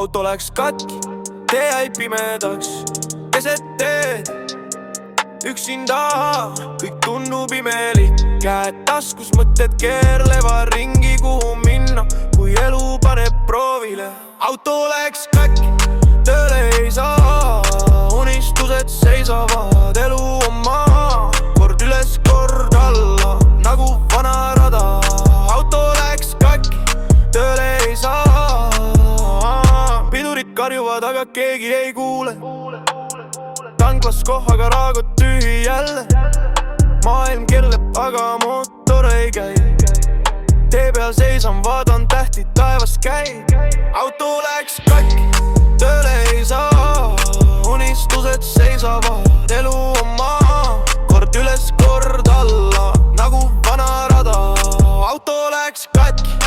auto läks katki, tee jäi pimedaks, keset teed üksinda, kõik tundub imelik. Käed taskus, mõtted keerlevad ringi, kuhu minna, kui elu paneb proovile. Auto läks katki, tööle ei saa, unistused seisavad, elu on maa, kord üles, kord alla, nagu vana rada. Auto läks katki, tööle ei saa, pidurid karjuvad, aga keegi ei kuule. Tanklas kohaga raagud tühi jälle, maailm kirleb, aga mootor ei käi. Tee peal seisan, vaatan tähti taevas käib. Auto läks katki, tööle ei saa, unistused seisavad, elu on maa, kord üles, kord alla, nagu vana rada. Auto läks katki,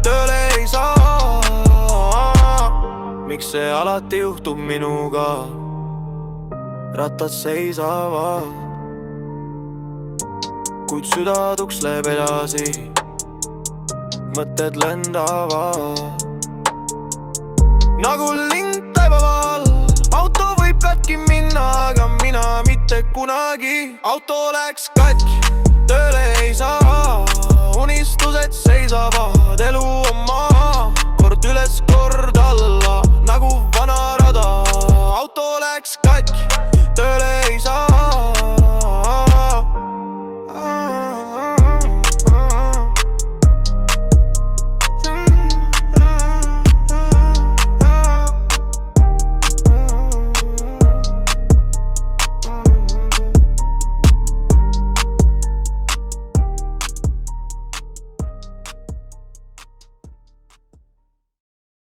tööle ei saa, miks see alati juhtub minuga? Rattad seisavad, kuid süda tuksleb edasi, mõtted lendavad nagu ling taevaval. Auto võib katki minna, aga mina mitte kunagi. Auto läks katki, tööle ei saa, unistused seisavad, elu on maa.